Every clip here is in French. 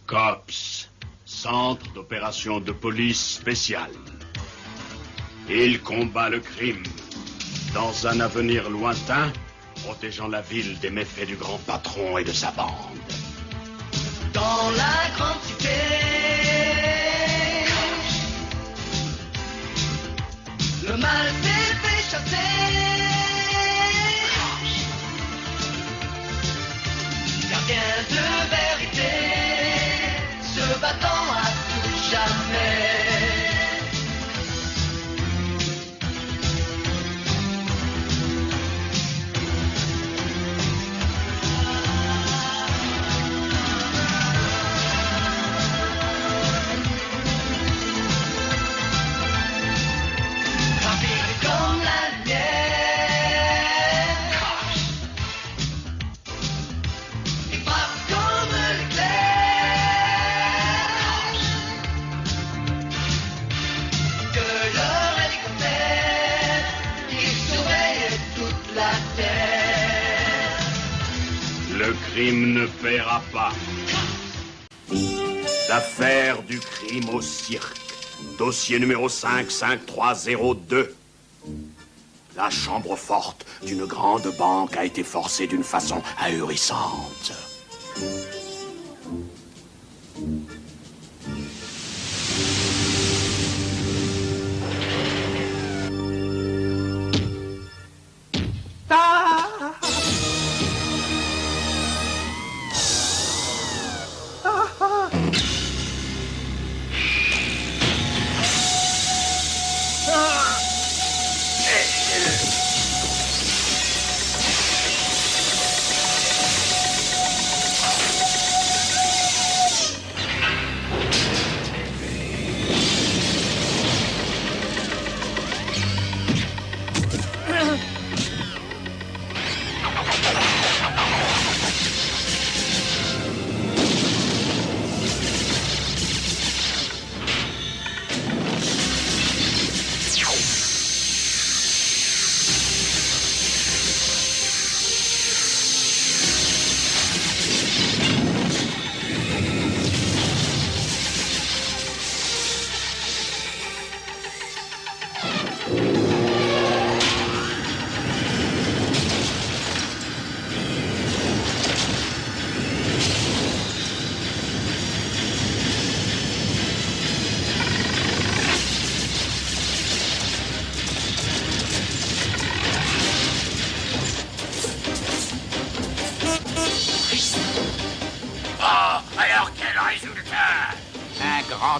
COPS, Centre d'opération de police spéciale. Il combat le crime dans un avenir lointain, protégeant la ville des méfaits du grand patron et de sa bande. Dans la grande cité, le mal s'est fait chasser. Gardien de vérité, se battant à tout jamais. Le crime ne paiera pas. L'affaire du crime au cirque. Dossier numéro 55302. La chambre forte d'une grande banque a été forcée d'une façon ahurissante.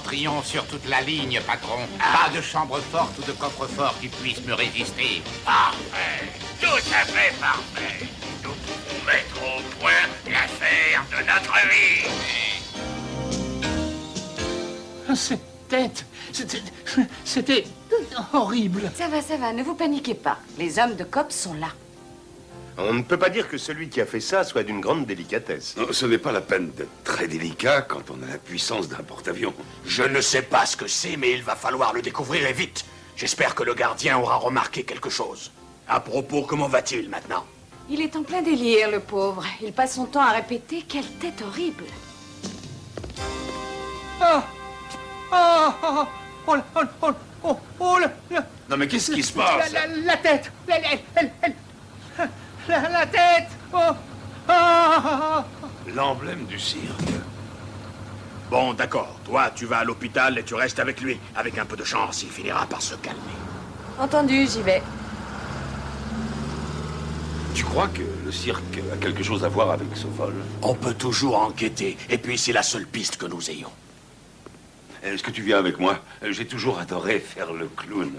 Triomphe sur toute la ligne, patron. Pas de chambre forte ou de coffre-fort qui puisse me résister. Parfait. Tout à fait parfait. Nous pouvons mettre au point l'affaire de notre vie. C'était horrible. Ça va, ne vous paniquez pas. Les hommes de COPS sont là. On ne peut pas dire que celui qui a fait ça soit d'une grande délicatesse. Non, ce n'est pas la peine d'être très délicat quand on a la puissance d'un porte-avions. Je ne sais pas ce que c'est, mais il va falloir le découvrir et vite. J'espère que le gardien aura remarqué quelque chose. À propos, comment va-t-il maintenant? Il est en plein délire, le pauvre. Il passe son temps à répéter « Quelle tête horrible !» Non mais qu'est-ce qui se passe? La tête. La tête. L'emblème du cirque. Bon, d'accord. Toi, tu vas à l'hôpital et tu restes avec lui. Avec un peu de chance, il finira par se calmer. Entendu, j'y vais. Tu crois que le cirque a quelque chose à voir avec ce vol? On peut toujours enquêter. Et puis, c'est la seule piste que nous ayons. Est-ce que tu viens avec moi? J'ai toujours adoré faire le clown.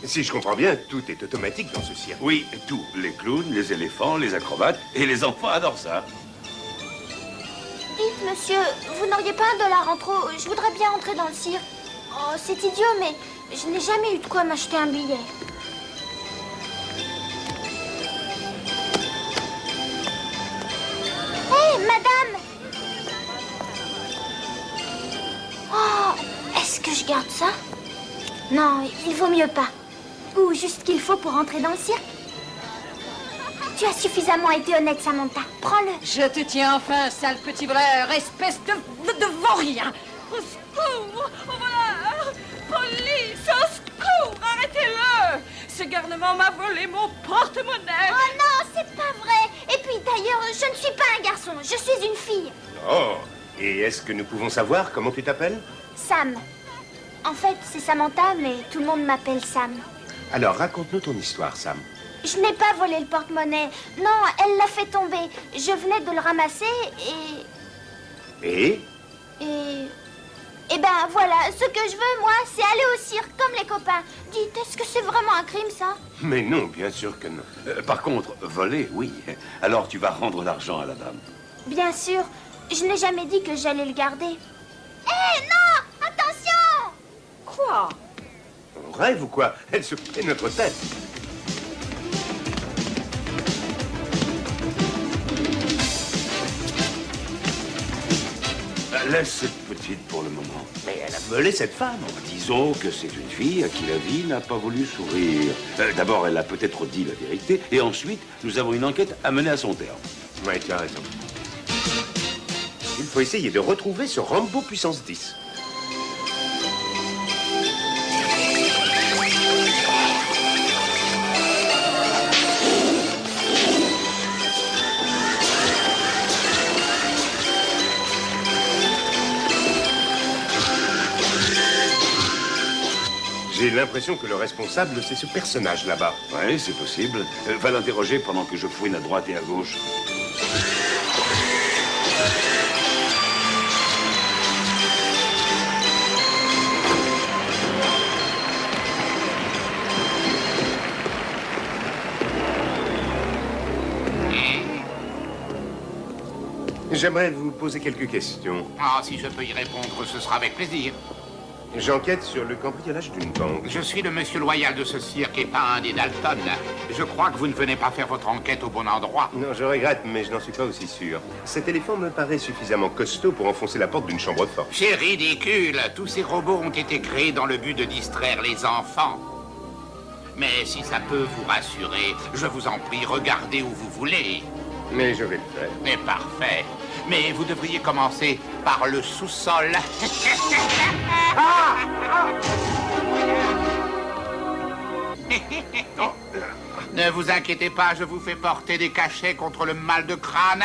Si je comprends bien, tout est automatique dans ce cirque. Oui, tout. Les clowns, les éléphants, les acrobates, et les enfants adorent ça. Dites, monsieur, vous n'auriez pas $1 en trop? Je voudrais bien entrer dans le cirque. Oh, c'est idiot, mais je n'ai jamais eu de quoi m'acheter un billet. Ça? Non, il vaut mieux pas. Ou juste ce qu'il faut pour entrer dans le cirque. Tu as suffisamment été honnête, Samantha. Prends-le. Je te tiens enfin, sale petit voleur, espèce de vaurien. Au secours! Au voleur! Police! Au secours! Arrêtez-le! Ce garnement m'a volé mon porte-monnaie. Oh non, c'est pas vrai. Et puis d'ailleurs, je ne suis pas un garçon, je suis une fille. Oh, et est-ce que nous pouvons savoir comment tu t'appelles? Sam. En fait, c'est Samantha, mais tout le monde m'appelle Sam. Alors, raconte-nous ton histoire, Sam. Je n'ai pas volé le porte-monnaie. Non, elle l'a fait tomber. Je venais de le ramasser Et? Et ben voilà, ce que je veux, moi, c'est aller au cirque, comme les copains. Dites, est-ce que c'est vraiment un crime, ça? Mais non, bien sûr que non. Par contre, voler, oui. Alors tu vas rendre l'argent à la dame. Bien sûr, je n'ai jamais dit que j'allais le garder. Hé, non! Attention! Quoi? On rêve ou quoi? Elle se fait notre tête. Laisse cette petite pour le moment. Mais elle a volé cette femme. Disons que c'est une fille à qui la vie n'a pas voulu sourire. D'abord, elle a peut-être dit la vérité, et ensuite, nous avons une enquête à mener à son terme. Oui, tu as raison. Il faut essayer de retrouver ce Rambo puissance 10. J'ai l'impression que le responsable, c'est ce personnage là-bas. Oui, c'est possible. Va l'interroger pendant que je fouine à droite et à gauche. J'aimerais vous poser quelques questions. Ah, si je peux y répondre, ce sera avec plaisir. J'enquête sur le cambriolage d'une banque. Je suis le monsieur loyal de ce cirque et pas un des Dalton. Je crois que vous ne venez pas faire votre enquête au bon endroit. Non, je regrette, mais je n'en suis pas aussi sûr. Cet éléphant me paraît suffisamment costaud pour enfoncer la porte d'une chambre forte. C'est ridicule. Tous ces robots ont été créés dans le but de distraire les enfants. Mais si ça peut vous rassurer, je vous en prie, regardez où vous voulez. Mais je vais le faire. Mais parfait. Mais vous devriez commencer par le sous-sol. Ne vous inquiétez pas, je vous fais porter des cachets contre le mal de crâne.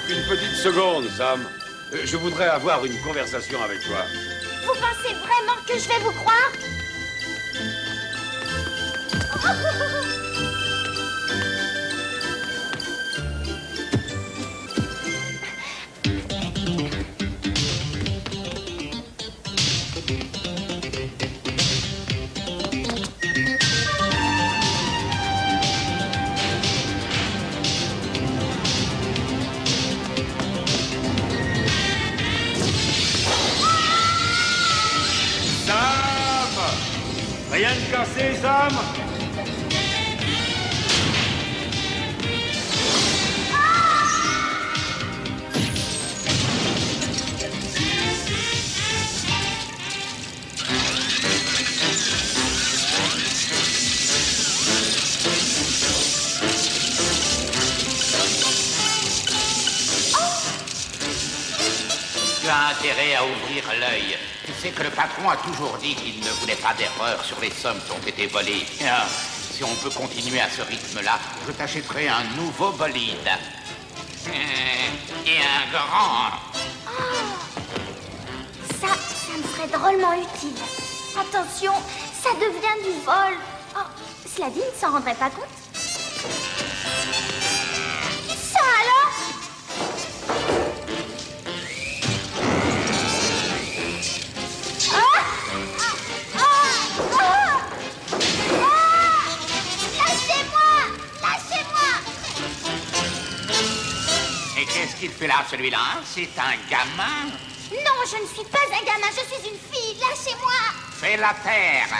Une petite seconde, Sam. Je voudrais avoir une conversation avec toi. Vous pensez vraiment que je vais vous croire? Rien de cassé, Sam? Tu as intérêt à ouvrir l'œil. Tu sais que le patron a toujours dit qu'il ne voulait pas d'erreur sur les sommes qui ont été volées. Ah, si on peut continuer à ce rythme-là, je t'achèterai un nouveau bolide. Et un grand. Ça me serait drôlement utile. Attention, ça devient du vol. Oh, cela dit, il ne s'en rendrait pas compte. Ça alors? Et qu'est-ce qu'il fait là, celui-là? C'est un gamin. Non, je ne suis pas un gamin, je suis une fille. Lâchez-moi. Fais la terre.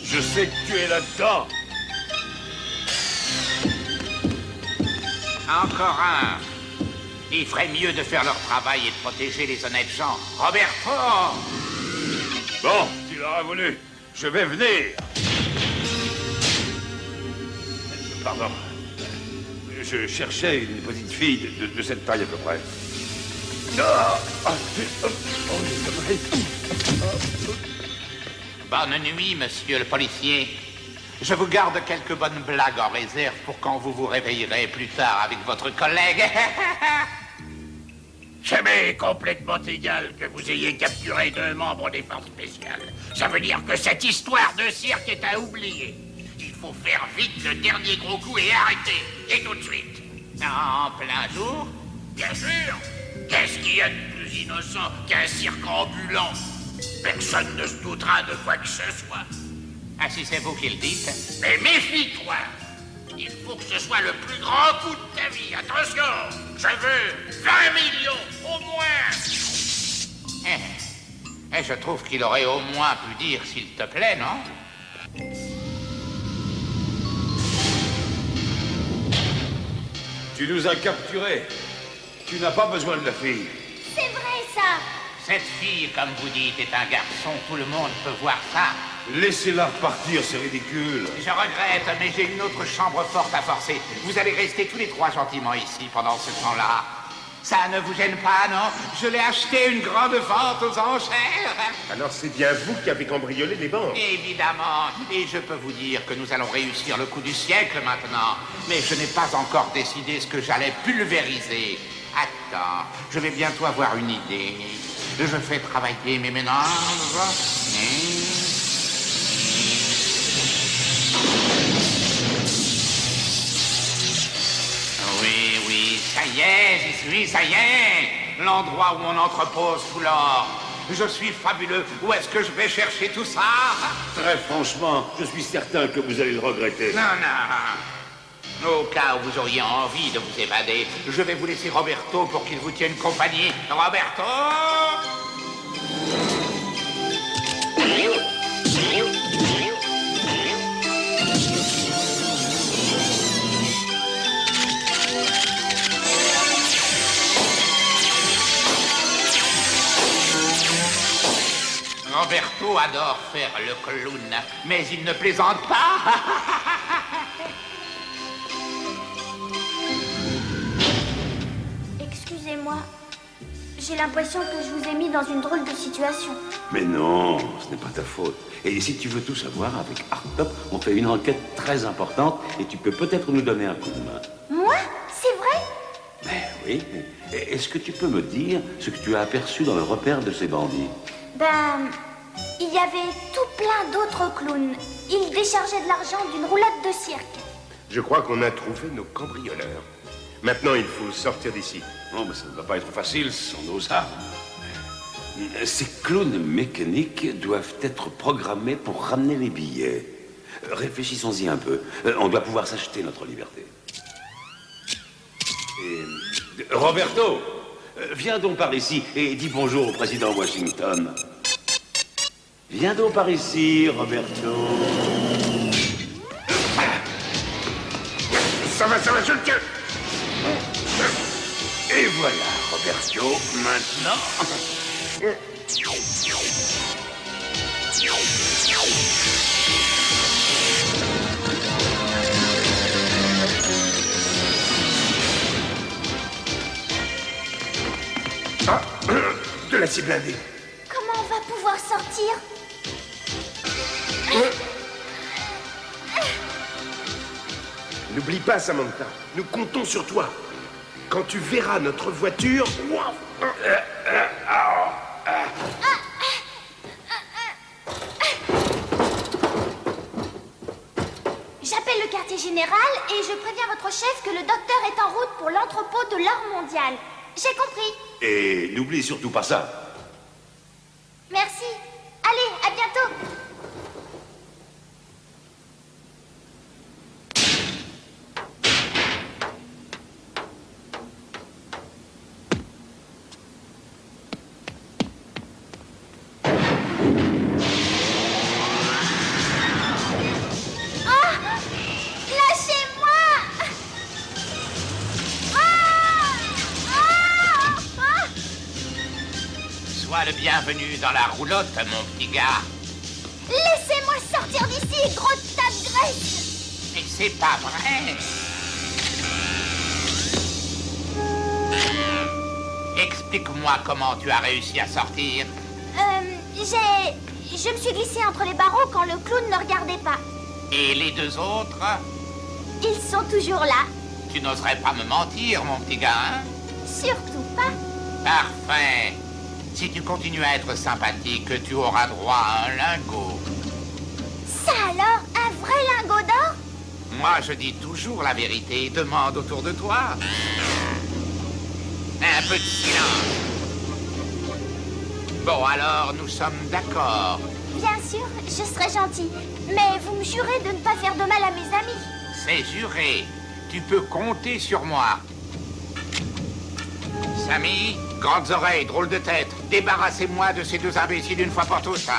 Je sais que tu es là-dedans. Encore un. Il ferait mieux de faire leur travail et de protéger les honnêtes gens. Roberto! Bon, tu l'auras voulu. Je vais venir. Pardon. Je cherchais une petite fille de cette taille à peu près. Bonne nuit, monsieur le policier. Je vous garde quelques bonnes blagues en réserve pour quand vous vous réveillerez plus tard avec votre collègue. Ça m'est complètement égal que vous ayez capturé 2 membres des forces spéciales. Ça veut dire que cette histoire de cirque est à oublier. Il faut faire vite le dernier gros coup et arrêter. Et tout de suite. En plein jour? Bien sûr. Qu'est-ce qu'il y a de plus innocent qu'un cirque ambulant? Personne ne se doutera de quoi que ce soit. Ah, si c'est vous qui le dites. Mais méfie-toi. Il faut que ce soit le plus grand coup de ta vie. Attention, je veux 20 millions, au moins. Je trouve qu'il aurait au moins pu dire s'il te plaît, non? Tu nous as capturés. Tu n'as pas besoin de la fille. C'est vrai, ça. Cette fille, comme vous dites, est un garçon. Tout le monde peut voir ça. Laissez-la repartir, c'est ridicule. Je regrette, mais j'ai une autre chambre forte à forcer. Vous allez rester tous les 3 gentiment ici pendant ce temps-là. Ça ne vous gêne pas, non? Je l'ai acheté une grande vente aux enchères. Alors c'est bien vous qui avez cambriolé les banques? Évidemment. Et je peux vous dire que nous allons réussir le coup du siècle maintenant. Mais je n'ai pas encore décidé ce que j'allais pulvériser. Attends, je vais bientôt avoir une idée. Je fais travailler mes ménages. Oui, ça y est, j'y suis, ça y est. L'endroit où on entrepose tout l'or. Je suis fabuleux. Où est-ce que je vais chercher tout ça? Très franchement, je suis certain que vous allez le regretter. Non. Au cas où vous auriez envie de vous évader, je vais vous laisser Roberto pour qu'il vous tienne compagnie. Roberto! Roberto adore faire le clown, mais il ne plaisante pas. Excusez-moi. J'ai l'impression que je vous ai mis dans une drôle de situation. Mais non, ce n'est pas ta faute. Et si tu veux tout savoir, avec Hardtop, on fait une enquête très importante et tu peux peut-être nous donner un coup de main. Moi? C'est vrai? Mais oui. Est-ce que tu peux me dire ce que tu as aperçu dans le repère de ces bandits? Il y avait tout plein d'autres clowns. Ils déchargeaient de l'argent d'une roulade de cirque. Je crois qu'on a trouvé nos cambrioleurs. Maintenant, il faut sortir d'ici. Non, mais ça ne va pas être facile sans nos armes. Ces clowns mécaniques doivent être programmés pour ramener les billets. Réfléchissons-y un peu. On doit pouvoir s'acheter notre liberté. Et... Roberto, viens donc par ici et dis bonjour au président Washington. Viens donc par ici, Roberto. Ça va, je le tiens. Et voilà, Roberto, maintenant... Ah, de l'acier blindé. Comment on va pouvoir sortir? N'oublie pas, Samantha, nous comptons sur toi. Quand tu verras notre voiture... J'appelle le quartier général et je préviens votre chef que le docteur est en route pour l'entrepôt de l'or mondial. J'ai compris. Et n'oublie surtout pas ça. Merci. Allez, à bientôt. Sois le bienvenu dans la roulotte, mon petit gars. Laissez-moi sortir d'ici, gros tas de graisse! Mais c'est pas vrai. Explique-moi comment tu as réussi à sortir. Je me suis glissée entre les barreaux quand le clown ne regardait pas. Et les deux autres? Ils sont toujours là. Tu n'oserais pas me mentir, mon petit gars, hein? Surtout pas. Parfait. Si tu continues à être sympathique, tu auras droit à un lingot. Ça alors, un vrai lingot d'or? Moi, je dis toujours la vérité. Demande autour de toi. Un peu de silence. Bon, alors, nous sommes d'accord. Bien sûr, je serai gentil. Mais vous me jurez de ne pas faire de mal à mes amis. C'est juré. Tu peux compter sur moi. Samy, grandes oreilles, drôle de tête. Débarrassez-moi de ces deux imbéciles une fois pour toutes.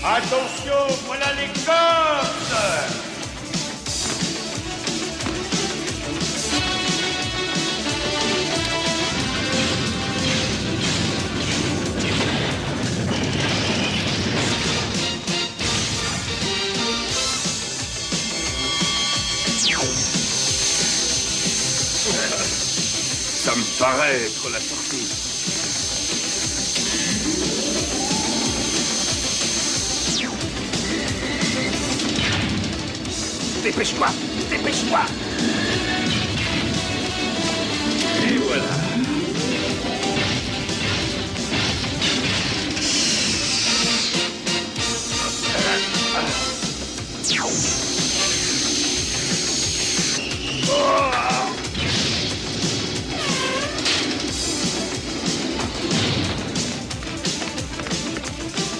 Attention, voilà les cops! Ça me paraît être la sortie. Dépêche-toi! Dépêche-toi! Et voilà.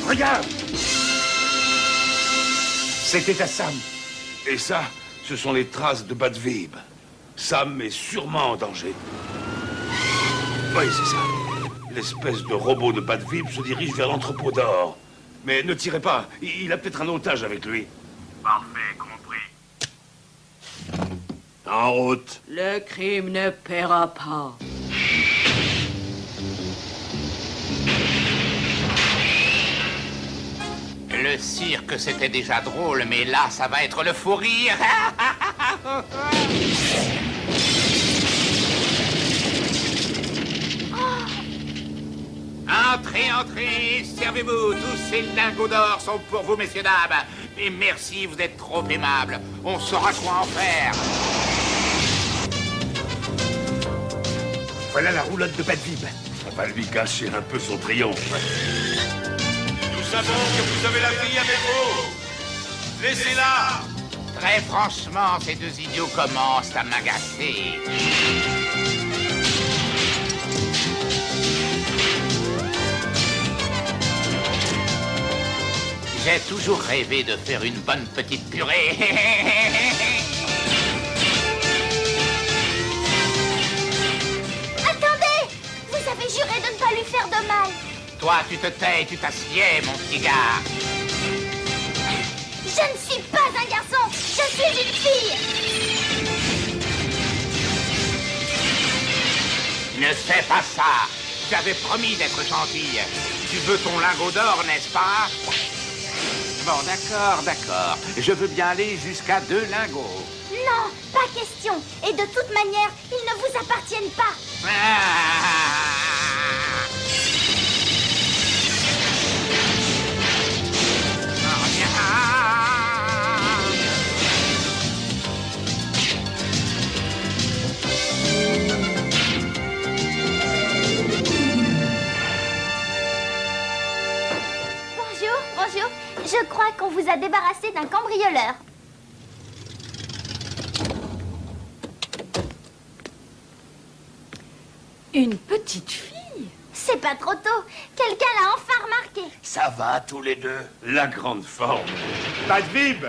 Regarde! C'était à Sam. Et ça, ce sont les traces de Bad Vib. Sam est sûrement en danger. Oui, c'est ça. L'espèce de robot de Bad Vib se dirige vers l'entrepôt d'or. Mais ne tirez pas, il a peut-être un otage avec lui. Parfait, compris. En route. Le crime ne paiera pas. Le cirque, c'était déjà drôle, mais là, ça va être le fou rire. Entrez, entrez, servez-vous. Tous ces lingots d'or sont pour vous, messieurs, dames. Et merci, vous êtes trop aimables. On saura quoi en faire. Voilà la roulotte de Bad Vib. On va lui gâcher un peu son triomphe. Nous savons que vous avez la vie avec vous. Laissez-la. Très franchement, ces deux idiots commencent à m'agacer. J'ai toujours rêvé de faire une bonne petite purée. Attendez! Vous avez juré de ne pas lui faire de mal. Toi, tu te tais, tu t'assieds, mon petit gars. Je ne suis pas un garçon, je suis une fille. Ne fais pas ça. Tu avais promis d'être gentille. Tu veux ton lingot d'or, n'est-ce pas? Bon, d'accord, d'accord. Je veux bien aller jusqu'à 2 lingots. Non, pas question. Et de toute manière, ils ne vous appartiennent pas. Bonjour, bonjour. Je crois qu'on vous a débarrassé d'un cambrioleur. Une petite fille? C'est pas trop tôt. Quelqu'un l'a enfin remarqué. Ça va, tous les deux. La grande forme. Bad Vib!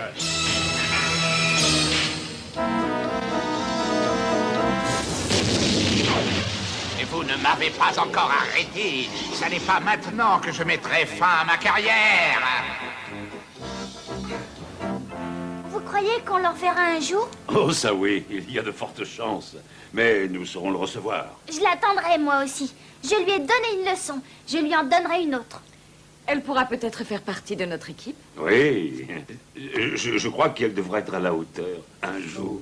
Et vous ne m'avez pas encore arrêté. Ce n'est pas maintenant que je mettrai fin à ma carrière. croyez qu'on leur verra un jour? Oh, ça oui, il y a de fortes chances. Mais nous saurons le recevoir. Je l'attendrai, moi aussi. Je lui ai donné une leçon. Je lui en donnerai une autre. Elle pourra peut-être faire partie de notre équipe. Oui, je crois qu'elle devrait être à la hauteur un jour.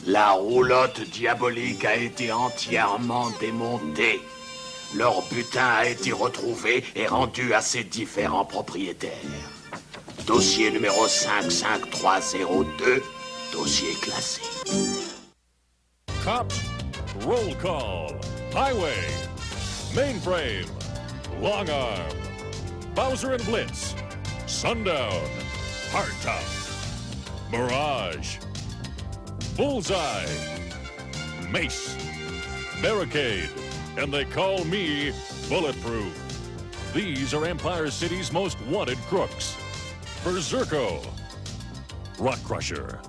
La roulotte diabolique a été entièrement démontée. Leur butin a été retrouvé et rendu à ses différents propriétaires. Dossier numéro 55302, dossier classé. Cops, roll call, highway, mainframe, long arm, Bowser and Blitz, Sundown, Hardtop, Mirage, Bullseye, Mace, Barricade, and they call me Bulletproof. These are Empire City's most wanted crooks. Berserko, Rock Crusher,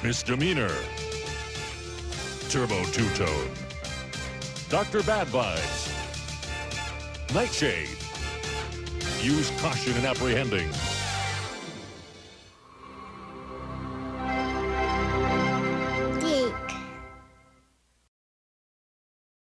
Misdemeanor, Turbo Two-Tone, Dr. Bad Vibes, Nightshade. Use caution in apprehending.